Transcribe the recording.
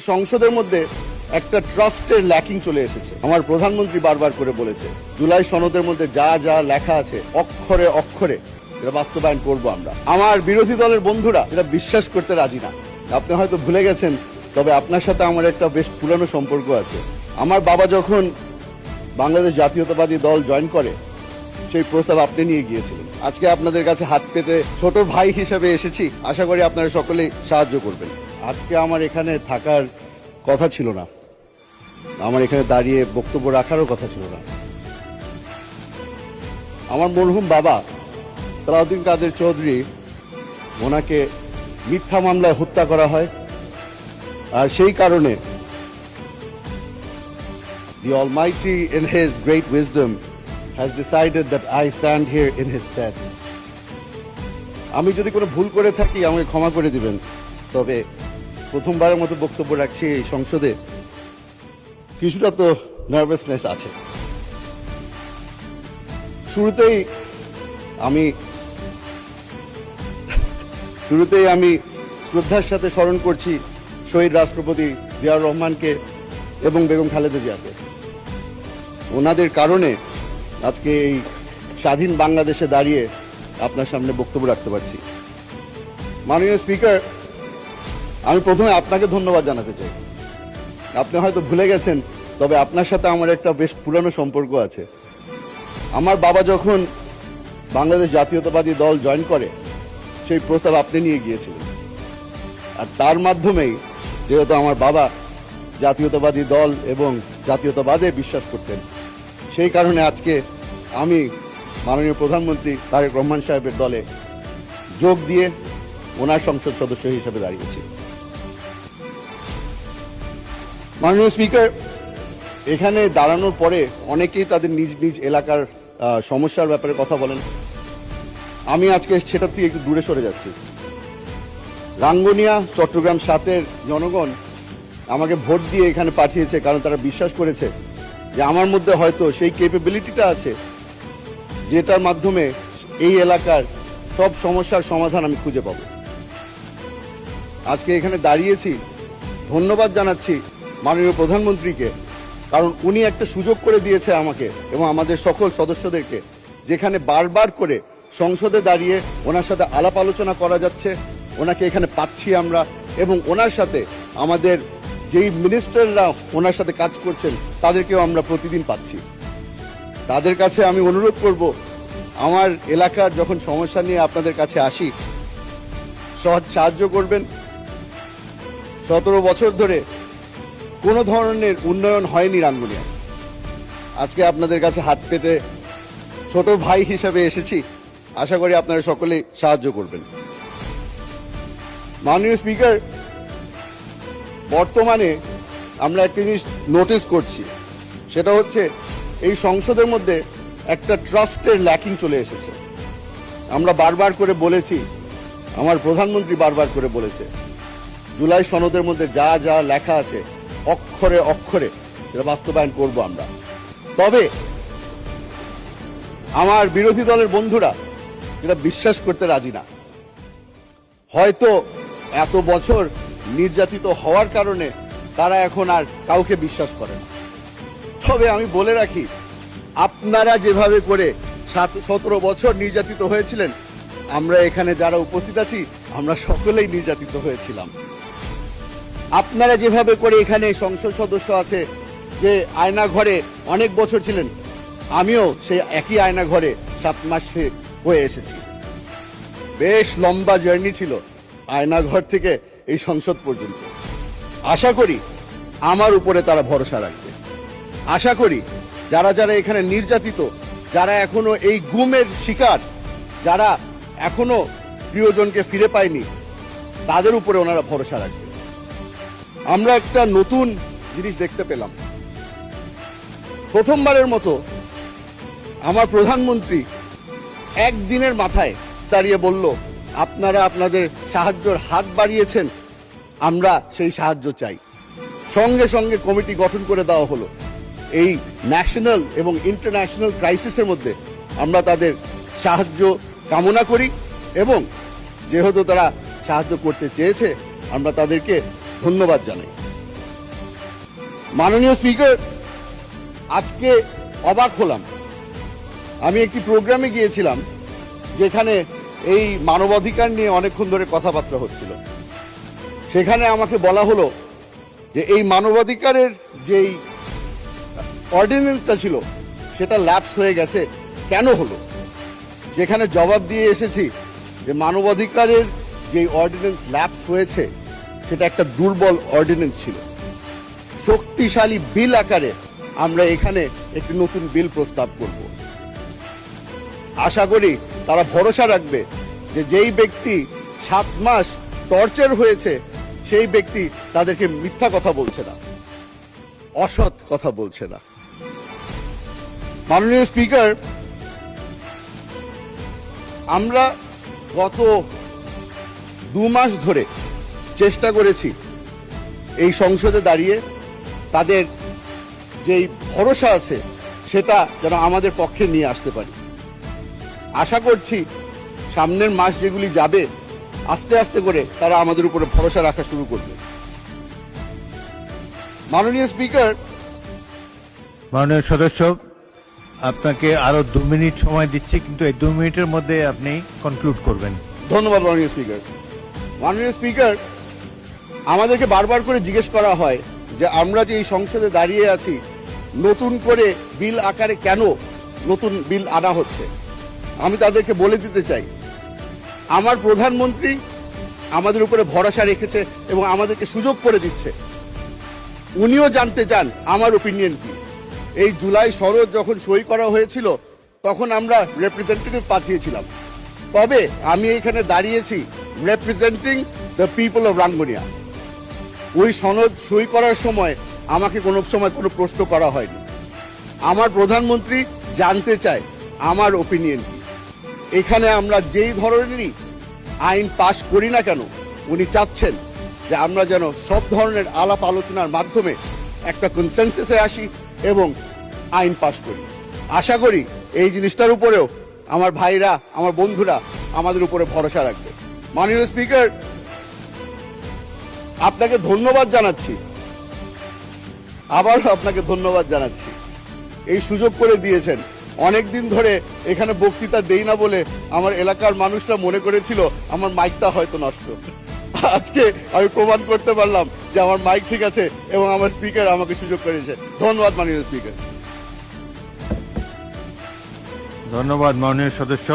এই সংসদের মধ্যে একটা ট্রাস্টের ল্যাকিং চলে এসেছে। আমার প্রধানমন্ত্রী বারবার করে বলেছে, জুলাই সনদের মধ্যে যা যা লেখা আছে অক্ষরে অক্ষরে এটা বাস্তবায়ন করব আমরা। আমার বিরোধী দলের বন্ধুরা এটা বিশ্বাস করতে রাজি না। আপনি হয়তো ভুলে গেছেন, তবে আপনার সাথে আমার একটা বেশ পুরানো সম্পর্ক আছে। আমার বাবা যখন বাংলাদেশ জাতীয়তাবাদী দল জয়েন করে, সেই প্রস্তাব আপনি নিয়ে গিয়েছিলেন। আজকে আপনাদের কাছে হাত পেতে ছোট ভাই হিসেবে এসেছি, আশা করি আপনারা সকলেই সাহায্য করবেন। আজকে আমার এখানে থাকার কথা ছিল না, আমার এখানে দাঁড়িয়ে বক্তব্য রাখারও কথা ছিল না। আমার মরহুম বাবা সালাউদ্দিন কাদের চৌধুরী, ওনাকে মিথ্যা মামলায় হত্যা করা হয়, আর সেই কারণে the Almighty in His great wisdom has decided that I stand here in His stead. আমি যদি কোনো ভুল করে থাকি আমাকে ক্ষমা করে দিবেন, তবে প্রথমবারের মতো বক্তব্য রাখছি এই সংসদে, কিছুটা তো নার্ভাসনেস আছে। শুরুতেই আমি শ্রদ্ধার সাথে স্মরণ করছি শহীদ রাষ্ট্রপতি জিয়াউর রহমানকে এবং বেগম খালেদা জিয়াকে। ওনাদের কারণে আজকে এই স্বাধীন বাংলাদেশে দাঁড়িয়ে আপনার সামনে বক্তব্য রাখতে পারছি। মাননীয় স্পিকার, আমি প্রথমে আপনাকে ধন্যবাদ জানাতে চাই। আপনি হয়তো ভুলে গেছেন, তবে আপনার সাথে আমার একটা বেশ পুরানো সম্পর্ক আছে। আমার বাবা যখন বাংলাদেশ জাতীয়তাবাদী দল জয়েন করে, সেই প্রস্তাব আপনি নিয়ে গিয়েছিলেন, আর তার মাধ্যমেই যেহেতু আমার বাবা জাতীয়তাবাদী দল এবং জাতীয়তাবাদে বিশ্বাস করতেন, সেই কারণে আজকে আমি মাননীয় প্রধানমন্ত্রী তারেক রহমান সাহেবের দলে যোগ দিয়ে ওনার সংসদ সদস্য হিসেবে দাঁড়িয়েছি। মাননীয় স্পিকার, এখানে দাঁড়ানোর পরে অনেকেই তাদের নিজ নিজ এলাকার সমস্যার ব্যাপারে কথা বলেন। আমি আজকে সেটা থেকে একটু দূরে সরে যাচ্ছি। রাঙ্গুনিয়া চট্টগ্রাম 7-এর জনগণ আমাকে ভোট দিয়ে এখানে পাঠিয়েছে, কারণ তারা বিশ্বাস করেছে যে আমার মধ্যে হয়তো সেই ক্যাপাবিলিটিটা আছে, যেটার মাধ্যমে এই এলাকার সব সমস্যার সমাধান আমি খুঁজে পাব। আজকে এখানে দাঁড়িয়েছি, ধন্যবাদ জানাচ্ছি মাননীয় প্রধানমন্ত্রীকে, কারণ উনি একটা সুযোগ করে দিয়েছে আমাকে এবং আমাদের সকল সদস্যদেরকে, যেখানে বারবার করে সংসদে দাঁড়িয়ে ওনার সাথে আলাপ আলোচনা করা যাচ্ছে। ওনাকে এখানে পাচ্ছি আমরা, এবং ওনার সাথে আমাদের যেই মিনিস্টাররা ওনার সাথে কাজ করছেন তাদেরকেও আমরা প্রতিদিন পাচ্ছি। তাদের কাছে আমি অনুরোধ করব, আমার এলাকার যখন সমস্যা নিয়ে আপনাদের কাছে আসি, সহজ সাহায্য করবেন। 17 বছর ধরে কোনো ধরনের উন্নয়ন হয়নি রাঙ্গুনিয়ায়। আজকে আপনাদের কাছে হাত পেতে ছোট ভাই হিসেবে এসেছি, আশা করি আপনারা সকলেই সাহায্য করবেন। মাননীয় স্পিকার, বর্তমানে আমরা একটা জিনিস নোটিস করছি, সেটা হচ্ছে এই সংসদের মধ্যে একটা ট্রাস্টের ল্যাকিং চলে এসেছে। আমরা বারবার করে বলেছি, আমার প্রধানমন্ত্রী বারবার করে বলেছে, জুলাই সনদের মধ্যে যা যা লেখা আছে অক্ষরে অক্ষরে এটা বাস্তবায়ন করব আমরা। তবে আমার বিরোধী দলের বন্ধুরা এটা বিশ্বাস করতে রাজি না। হয়তো এত বছর নির্যাতিত হওয়ার কারণে তারা এখন আর কাউকে বিশ্বাস করে না। তবে আমি বলে রাখি, আপনারা যেভাবে করে 17 বছর নির্যাতিত হয়েছিলেন, আমরা এখানে যারা উপস্থিত আছি আমরা সকলেই নির্যাতিত হয়েছিলাম। আপনারা যেভাবে করে এখানে সংসদ সদস্য আছে যে আয়না ঘরে অনেক বছর ছিলেন, আমিও সেই একই আয়না ঘরে 7 মাসে হয়ে এসেছি। বেশ লম্বা জার্নি ছিল আয়না ঘর থেকে এই সংসদ পর্যন্ত। আশা করি আমার উপরে তারা ভরসা রাখবে। আশা করি যারা যারা এখানে নির্যাতিত, যারা এখনো এই গুমের শিকার, যারা এখনো প্রিয়জনকে ফিরে পায়নি, তাদের উপরে ওনারা ভরসা রাখবে। আমরা একটা নতুন জিনিস দেখতে পেলাম। প্রথমবারের মতো আমার প্রধানমন্ত্রী একদিনের মাথায় দাঁড়িয়ে বলল, আপনারা আপনাদের সাহায্যের হাত বাড়িয়েছেন, আমরা সেই সাহায্য চাই। সঙ্গে সঙ্গে কমিটি গঠন করে দেওয়া হলো। এই ন্যাশনাল এবং ইন্টারন্যাশনাল ক্রাইসিসের মধ্যে আমরা তাদের সাহায্য কামনা করি, এবং যেহেতু তারা সাহায্য করতে চেয়েছে আমরা তাদেরকে ধন্যবাদ জানাই। মাননীয় স্পিকার, আজকে অবাক হলাম। আমি একটি প্রোগ্রামে গিয়েছিলাম যেখানে এই মানবাধিকার নিয়ে অনেকক্ষণ ধরে কথাবার্তা হচ্ছিল। সেখানে আমাকে বলা হলো যে এই মানবাধিকারের যেই অর্ডিন্যান্সটা ছিল সেটা ল্যাপস হয়ে গেছে, কেন হলো? যেখানে জবাব দিয়ে এসেছি যে মানবাধিকারের যে অর্ডিন্যান্স ল্যাপস হয়েছে সেটা একটা দুর্বল অর্ডিন্যান্স ছিল। শক্তিশালী বিল আকারে আমরা এখানে একটি নতুন বিল প্রস্তাব করব। আশা করি তারা ভরসা রাখবে যে যেই ব্যক্তি 7 মাস টর্চার হয়েছে সেই ব্যক্তি তাদেরকে মিথ্যা কথা বলছে না, অসৎ কথা বলছে না। মাননীয় স্পিকার, আমরা গত 2 মাস ধরে চেষ্টা করেছি এই সংসদে দাঁড়িয়ে তাদের যেই ভরসা আছে সেটা যেন আমাদের পক্ষে নিয়ে আসতে পারি। আশা করছি সামনের মাস যেগুলি যাবে আস্তে আস্তে করে তারা আমাদের উপরে ভরসা রাখা শুরু করবে। মাননীয় স্পিকার, মাননীয় সদস্য, আপনাকে আরো 2 মিনিট সময় দিচ্ছি, কিন্তু এই 2 মিনিটের মধ্যে আপনি কনক্লুড করবেন। ধন্যবাদ মাননীয় স্পিকার। মাননীয় স্পিকার, আমাদেরকে বারবার করে জিজ্ঞেস করা হয় যে আমরা যে এই সংসদে দাঁড়িয়ে আছি নতুন করে বিল আকারে কেন নতুন বিল আনা হচ্ছে। আমি তাদেরকে বলে দিতে চাই, আমার প্রধানমন্ত্রী আমাদের উপরে ভরসা রেখেছে এবং আমাদেরকে সুযোগ করে দিচ্ছে। উনিও জানতে চান আমার ওপিনিয়ন কি। এই জুলাই সনদ যখন সই করা হয়েছিল তখন আমরা রিপ্রেজেন্টেটিভ পাঠিয়েছিলাম, তবে আমি এখানে দাঁড়িয়েছি representing the people of Rangunia. ওই সনদ সই করার সময় আমাকে কোনো সময় কোনো প্রশ্ন করা হয়নি। আমার প্রধানমন্ত্রী জানতে চায় আমার ওপিনিয়ন কি। এখানে আমরা যেই ধরনেরই আইন পাশ করি না কেন উনি চাচ্ছেন যে আমরা যেন সব ধরনের আলাপ আলোচনার মাধ্যমে একটা কনসেনসাসে আসি এবং আইন পাশ করি। আশা করি এই জিনিসটার উপরেও আমার ভাইরা, আমার বন্ধুরা আমাদের উপরে ভরসা রাখবে। মাননীয় স্পিকার, আপনাকে ধন্যবাদ জানাচ্ছি, আবারও আপনাকে ধন্যবাদ জানাচ্ছি। এই সুযোগ করে দিয়েছেন। অনেকদিন ধরে এখানে বক্তৃতা দেই না বলে আমার এলাকার মানুষরা মনে করেছিল আমার মাইকটা হয়তো নষ্ট। আজকে আমি প্রমাণ করতে পারলাম যে আমার মাইক ঠিক আছে এবং আমার স্পিকার আমাকে সুযোগ করেছে। ধন্যবাদ মাননীয় স্পিকার। ধন্যবাদ মাননীয় সদস্য।